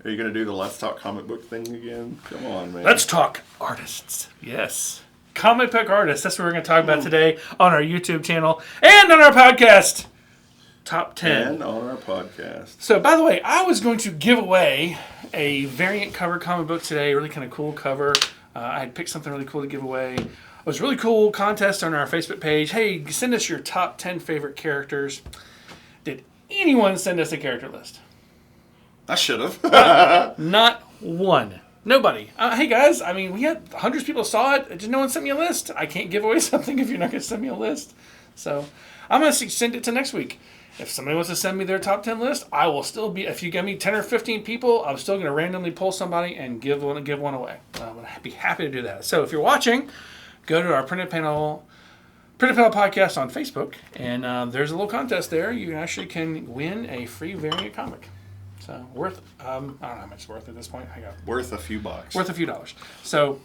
Are you going to do the Let's Talk comic book thing again? Come on, man. Let's talk artists. Yes. Comic book artists. That's what we're going to talk about today on our YouTube channel and on our podcast. Top 10. And on our podcast. So, by the way, I was going to give away a variant cover comic book today. Really kind of cool cover. I had picked something really cool to give away. It was a really cool contest on our Facebook page. Hey, send us your top 10 favorite characters. Did anyone send us a character list? I should have. Not one. Nobody. Hey guys, I mean, we had hundreds of people saw it. Just no one sent me a list. I can't give away something if you're not going to send me a list. So I'm going to send it to next week. If somebody wants to send me their top 10 list, I will still be, if you give me 10 or 15 people, I'm still going to randomly pull somebody and give one away. I'm going to be happy to do that. So if you're watching, go to our Printed Panel podcast on Facebook, and there's a little contest there. You actually can win a free variant comic. So worth, I don't know how much it's worth at this point. Worth a few bucks. Worth a few dollars. So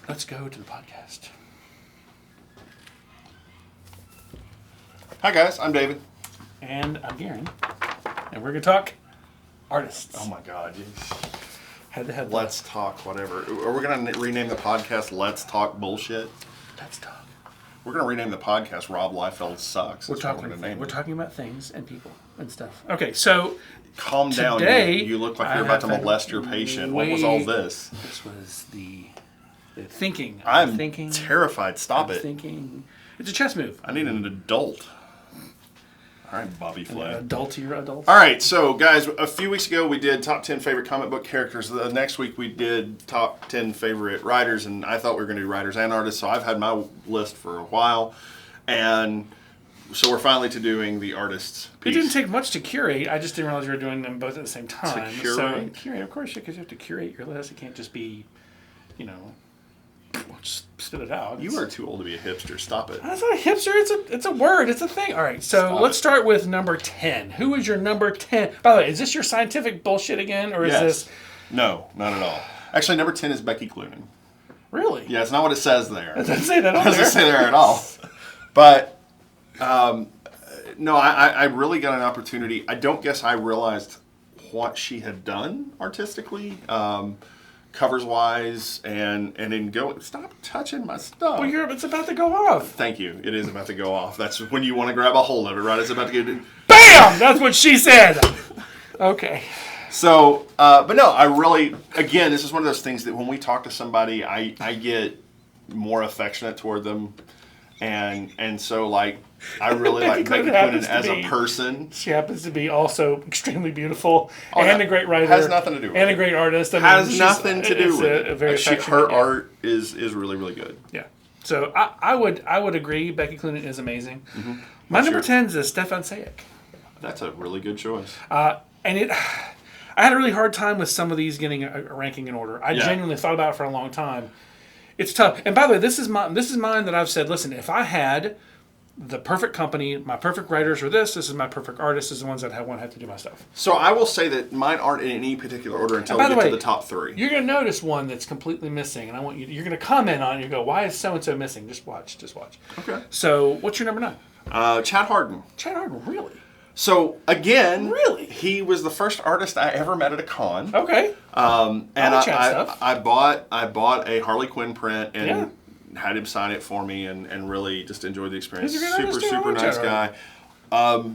let's go to the podcast. Hi guys, I'm David. And I'm Garin. And we're going to talk artists. Oh my God. Had to have Let's Talk whatever. Are we going to rename the podcast Let's Talk Bullshit? Let's talk. We're going to rename the podcast Rob Liefeld Sucks. We're talking about things and people and stuff. Okay, so calm down. Today, you look like you're about to molest your patient. What was all this? This was the thinking. I'm thinking. Terrified. Stop it. Thinking. It's a chess move. I need an adult. All right, Bobby Flay. Adult, you're adult. All right, so guys, a few weeks ago we did top 10 favorite comic book characters. The next week we did top 10 favorite writers, and I thought we were going to do writers and artists, so I've had my list for a while. And so we're finally to doing the artists piece. It didn't take much to curate. I just didn't realize you were doing them both at the same time. To curate? So, curate, of course, because you have to curate your list. It can't just be, just spit it out. You are too old to be a hipster. Stop it. That's not a hipster. It's a word. It's a thing. All right, so let's start with number 10. Who is your number 10? By the way, is this your scientific bullshit again, or is this... No, not at all. Actually, number 10 is Becky Cloonan. Really? Yeah, it's not what it says there. It doesn't say that on there. It doesn't say there at all. But, no, I really got an opportunity. I don't guess I realized what she had done artistically, covers-wise, and then go, stop touching my stuff. Well, it's about to go off. Thank you. It is about to go off. That's when you want to grab a hold of it, right? It's about to get... BAM! That's what she said. Okay. So, but no, I really, again, this is one of those things that when we talk to somebody, I get more affectionate toward them. And so, like, I really like Becky Cloonan as a person. She happens to be also extremely beautiful and a great writer. Has nothing to do with it. And a great artist. Has nothing to do with it. Very her art is really, really good. Yeah. So I would agree. Becky Cloonan is amazing. Mm-hmm. My number 10 is Stefan Sayek. That's a really good choice. I had a really hard time with some of these getting a ranking in order. I genuinely thought about it for a long time. It's tough. And by the way, this is mine that I've said, listen, if I had the perfect company, my perfect writers are this is my perfect artist, is the ones that I want to have to do my stuff. So I will say that mine aren't in any particular order until we get to the top 3. You're going to notice one that's completely missing, and you're going to comment on it. You go, why is so-and-so missing? Just watch. Okay. So what's your number 9? Chad Hardin. Chad Hardin, really? So again, really, he was the first artist I ever met at a con. Okay. And I bought a Harley Quinn print and had him sign it for me and really just enjoyed the experience. He's a good super artist, nice guy.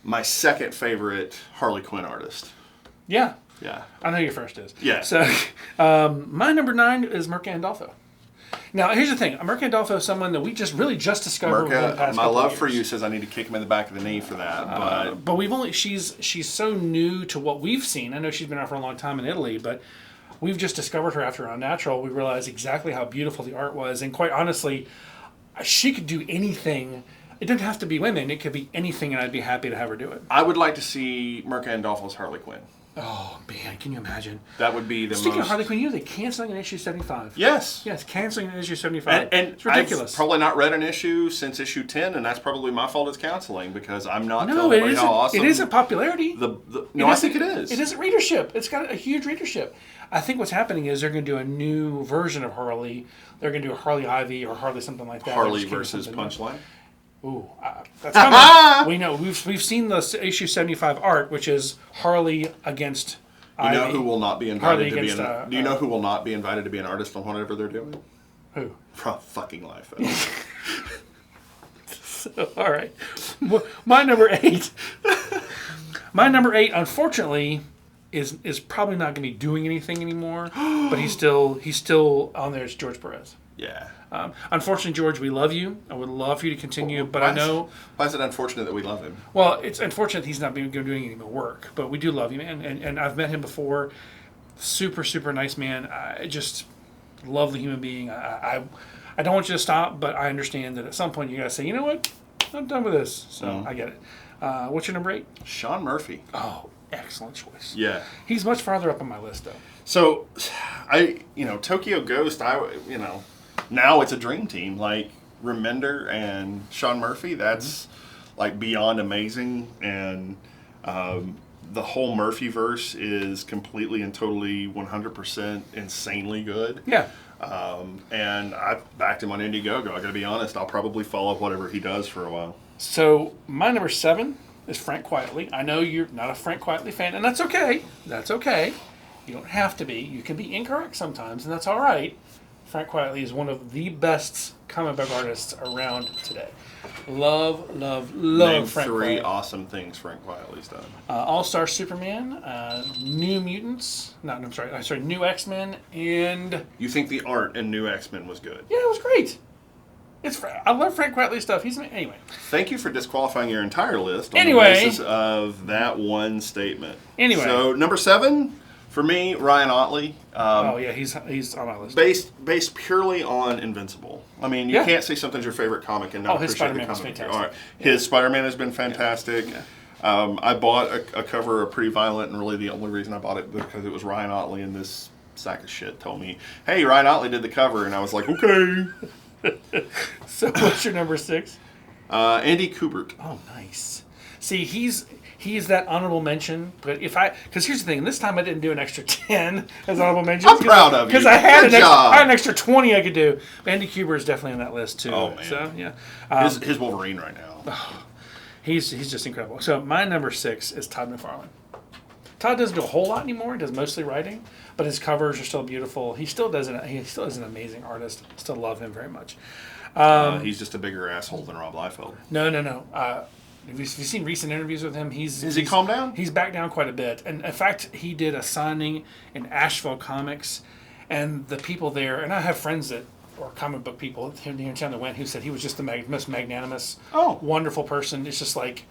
My second favorite Harley Quinn artist. Yeah. Yeah. I know your first is. Yeah. So my number 9 is Mirka Andolfo. Now, here's the thing. Mirka Andolfo is someone that we just discovered over the past my couple love of years. for you says I need to kick him in the back of the knee for that. But she's so new to what we've seen. I know she's been out for a long time in Italy, but we've just discovered her after Unnatural. We realized exactly how beautiful the art was. And quite honestly, she could do anything. It doesn't have to be women. It could be anything, and I'd be happy to have her do it. I would like to see Mirka Andolfo's Harley Quinn. Oh, man, can you imagine? That would be the Speaking of Harley Quinn, they're canceling an issue 75. Yes. Yes, canceling an issue 75. And it's ridiculous. I've probably not read an issue since issue 10, and that's probably my fault as canceling because I'm not telling everybody how awesome... It isn't popularity. I think it is. It isn't readership. It's got a huge readership. I think what's happening is they're going to do a new version of Harley. They're going to do a Harley Ivy or Harley something like that. Harley versus Punchline? Ooh, that's coming. We know. We've seen the issue 75 art, which is Harley against You know who will not be Hardly invited to be against, do you know who will not be invited to be an artist on whatever they're doing? Who? Fucking life. So, all right. My number 8. My number 8, unfortunately, is probably not going to be doing anything anymore. But he's still on there. It's George Perez. Yeah. Unfortunately, George, we love you. I would love for you to continue, but I know. Why is it unfortunate that we love him? Well, it's unfortunate he's not doing any more work, but we do love him, and I've met him before. Super, super nice man. I just lovely human being. I don't want you to stop, but I understand that at some point you gotta say, you know what, I'm done with this. So I get it. What's your number 8? Sean Murphy. Oh, excellent choice. Yeah. He's much farther up on my list though. So, Tokyo Ghost. Now it's a dream team. Like Remender and Sean Murphy. That's like beyond amazing, and the whole Murphyverse is completely and totally 100% insanely good. Yeah. And I backed him on Indiegogo. I gotta be honest, I'll probably follow whatever he does for a while. So my number 7 is Frank Quietly. I know you're not a Frank Quietly fan, and that's okay. That's okay. You don't have to be. You can be incorrect sometimes, and that's all right. Frank Quietly is one of the best comic book artists around today. Love Name Frank 3 Quietly. awesome things Frank Quietly's done. All-Star Superman, New Mutants, New X-Men, and... You think the art in New X-Men was good? Yeah, it was great. I love Frank Quietly's stuff. Anyway. Thank you for disqualifying your entire list on the Anyway. basis of that one statement. Anyway. So, number 7, for me, Ryan Otley. He's on my list. Based purely on Invincible. I mean, you can't say something's your favorite comic and not his appreciate the Spider-Man was comic. fantastic. All right. His Spider-Man has been fantastic. Yeah. I bought a cover of Pretty Violent, and really the only reason I bought it because it was Ryan Otley, and this sack of shit told me, hey, Ryan Otley did the cover, and I was like, okay. So what's your number 6? Andy Kubert. Oh, nice. See, he's that honorable mention, but because here's the thing, this time I didn't do an extra 10 as honorable mention. I'm proud of you. Because I had job. I had an extra 20 I could do. But Andy Kubert is definitely on that list too. Oh man. So yeah. His Wolverine right now. He's just incredible. So my number 6 is Todd McFarlane. Todd doesn't do a whole lot anymore. He does mostly writing, but his covers are still beautiful. He still is an amazing artist. Still love him very much. He's just a bigger asshole than Rob Liefeld. No. Have you seen recent interviews with him? Has he calmed down? He's backed down quite a bit. And in fact, he did a signing in Asheville Comics, and the people there, and I have friends that are comic book people here in town that went, who said he was just the most magnanimous, wonderful person. It's just like,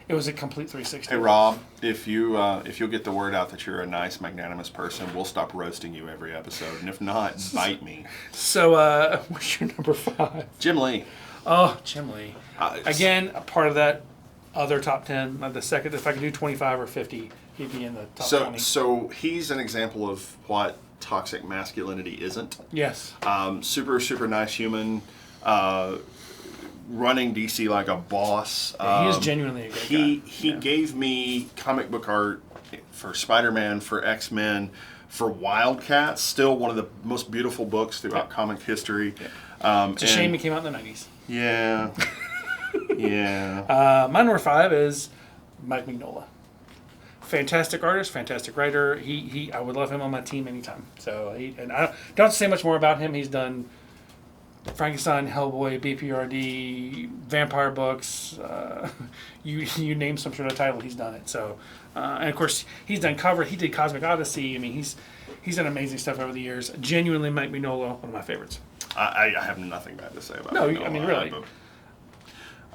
it was a complete 360. Hey Rob, if you'll get the word out that you're a nice, magnanimous person, we'll stop roasting you every episode, and if not, bite me. So, what's your number 5? Jim Lee. Oh, Jim Lee. Again, a part of that other top 10. The second, if I could do 25 or 50, he'd be in the top 20. So he's an example of what toxic masculinity isn't. Yes. Super, super nice human. Running DC like a boss. Yeah, he is genuinely a good guy. He gave me comic book art for Spider-Man, for X-Men, for Wildcats. Still one of the most beautiful books throughout comic history. Yeah. It's a shame it came out in the 90s. Yeah. Yeah. My number 5 is Mike Mignola. Fantastic artist, fantastic writer. I would love him on my team anytime. So and I don't have to say much more about him. He's done Frankenstein, Hellboy, BPRD, vampire books. You name some sort of title, he's done it. So, and of course he's done cover. He did Cosmic Odyssey. I mean, he's done amazing stuff over the years. Genuinely, Mike Mignola, one of my favorites. I have nothing bad to say about. No, Mignola. I mean really.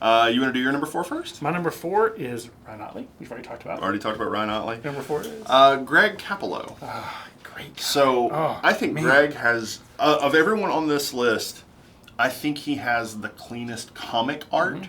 You want to do your number 4 first? My number 4 is Ryan Otley. We've already talked about. Already talked about Ryan Otley. Number 4 is Greg Capullo. Great guy. So I think Greg has of everyone on this list, I think he has the cleanest comic art.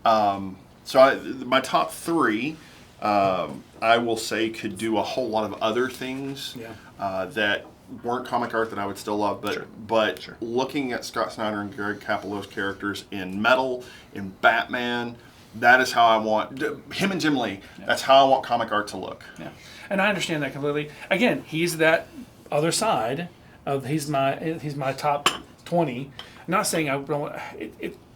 My top 3, I will say, could do a whole lot of other things that weren't comic art that I would still love, but looking at Scott Snyder and Greg Capullo's characters in Metal, in Batman, that is how I want him and Jim Lee. Yeah. That's how I want comic art to look. Yeah, and I understand that completely. Again, he's that other side of he's my top 20. I'm not saying I don't.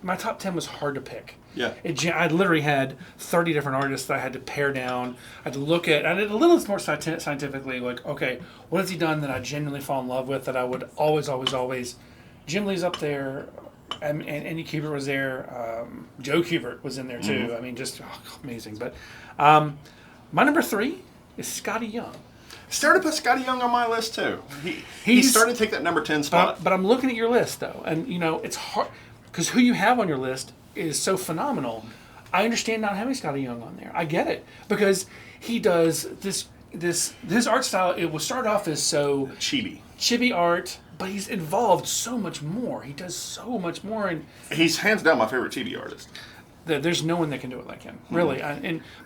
my top 10 was hard to pick. Yeah. I literally had 30 different artists that I had to pare down. I had to look at. I did a little more scientifically. Like, okay, what has he done that I genuinely fall in love with? That I would always. Jim Lee's up there. And Andy Kubert was there. Joe Kubert was in there too. Mm-hmm. I mean, just amazing. But my number 3 is Scotty Young. Started to put Scotty Young on my list too. He's starting to take that number 10 spot. But I'm looking at your list though, and it's hard because who you have on your list is so phenomenal. I understand not having Scotty Young on there. I get it because he does this his art style. It will start off as so chibi art, but he's involved so much more. He does so much more, and he's hands down my favorite chibi artist. There's no one that can do it like him, really.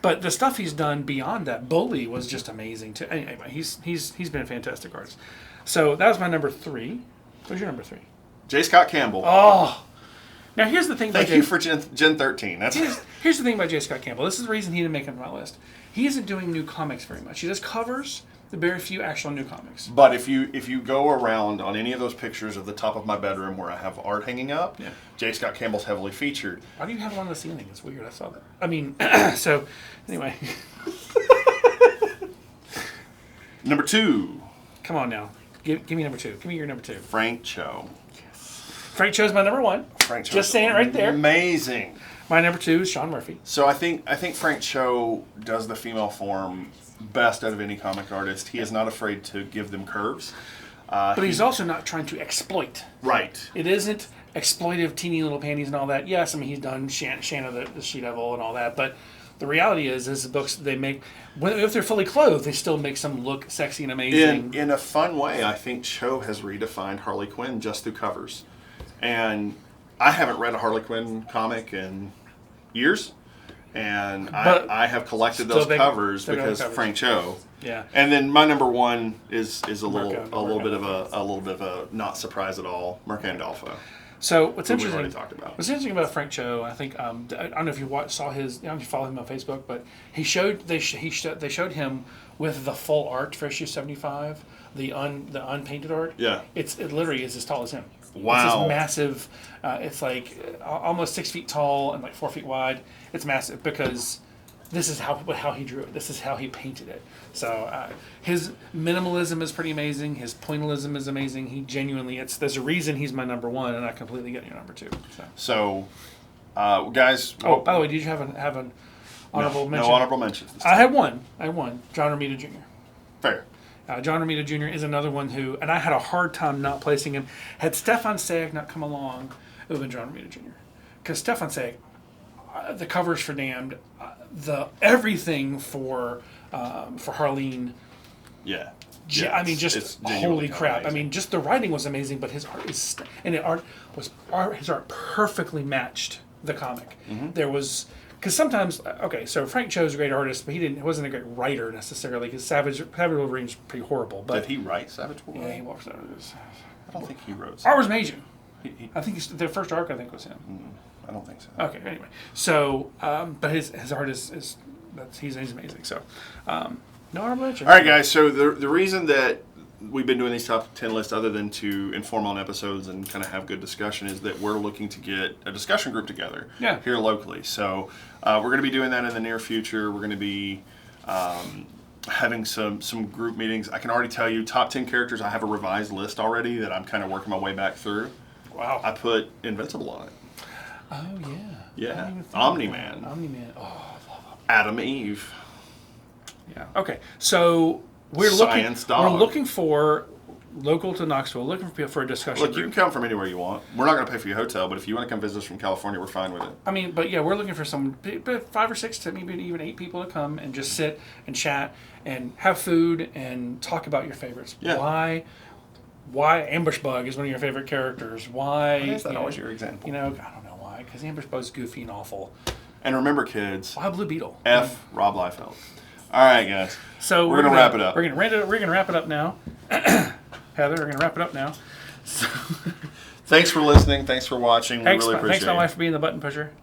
But the stuff he's done beyond that, Bully was just amazing too. Anyway, he's been a fantastic artist. So that was my number 3. What's your number 3? J. Scott Campbell. Oh, now here's the thing. Thank you for Gen 13. Here's the thing about J. Scott Campbell. This is the reason he didn't make it on my list. He isn't doing new comics very much. He does covers. Very few actual new comics. But if you go around on any of those pictures of the top of my bedroom where I have art hanging up, J. Scott Campbell's heavily featured. Why do you have one on the ceiling? It's weird. I saw that. I mean, so anyway. Number 2. Come on now. Give me number 2. Give me your number 2. Frank Cho. Frank Cho's my number 1. Frank Cho. Just saying it right there. Amazing. My number 2 is Sean Murphy. So I think Frank Cho does the female form best out of any comic artist. He is not afraid to give them curves. But he's also not trying to exploit. Right. It isn't exploitive, teeny little panties and all that. Yes, I mean, he's done Shanna the She-Devil and all that, but the reality is the books they make, if they're fully clothed, they still make them look sexy and amazing. In a fun way, I think Cho has redefined Harley Quinn just through covers. And I haven't read a Harley Quinn comic in years. And I have collected those covers because Frank Cho. Yeah. And then my number 1 is a little bit of a not surprise at all, Mark Andolfo. So what's interesting? We've already talked about. What's interesting about Frank Cho, I think I don't know if you saw his. I don't know if you follow him on Facebook, but they showed him with the full art for issue 75, the unpainted art. Yeah. It literally is as tall as him. Wow. It's this massive. It's like almost 6 feet tall and like 4 feet wide. It's massive because this is how he drew it. This is how he painted it. So his minimalism is pretty amazing. His pointillism is amazing. He genuinely, there's a reason he's my number 1, and I completely get your number 2. So guys. Oh, by the way, did you have an honorable mention? No honorable mentions. I had one. John Romita Jr. Fair. John Romita Jr. is another one who, and I had a hard time not placing him. Had Stefan Sayek not come along, it would have been John Romita Jr. Because Stefan Sayek, the covers for Damned, the everything for Harleen. Yeah. I mean, just holy crap! Amazing. I mean, just the writing was amazing, but his art his art perfectly matched the comic. Mm-hmm. There was. Because sometimes, so Frank Cho's a great artist, but he wasn't a great writer necessarily. Because Savage Wolverine's pretty horrible. But did he write Savage Wolverine? Yeah, he wrote Savage. I don't think he wrote. Art was amazing. I think their first arc, I think, was him. I don't think so. Okay, anyway, so but his art is he's amazing. So no honorable mention. All right, guys. So the reason that we've been doing these top 10 lists other than to inform on episodes and kind of have good discussion is that we're looking to get a discussion group together here locally. So we're going to be doing that in the near future. We're going to be having some group meetings. I can already tell you top 10 characters. I have a revised list already that I'm kind of working my way back through. Wow. I put Invincible on it. Oh, yeah. Yeah. Omni-Man. Omni-Man. Oh, Adam Eve. Yeah. Okay. So we're looking for local to Knoxville, looking for a discussion group. You can come from anywhere you want. We're not going to pay for your hotel, but if you want to come visit us from California, we're fine with it. I mean, but yeah, we're looking for some 5 or 6 to maybe even 8 people to come and just sit and chat and have food and talk about your favorites. Yeah. Why Ambush Bug is one of your favorite characters? Why is that always your example? I don't know why. Because Ambush Bug's goofy and awful. And remember, kids. Why Blue Beetle? Rob Liefeld. All right, guys. So we're gonna wrap it up. We're gonna wrap it up now. Heather, we're gonna wrap it up now. So thanks for listening. Thanks for watching. We really appreciate it. Thanks, my wife, for being the button pusher.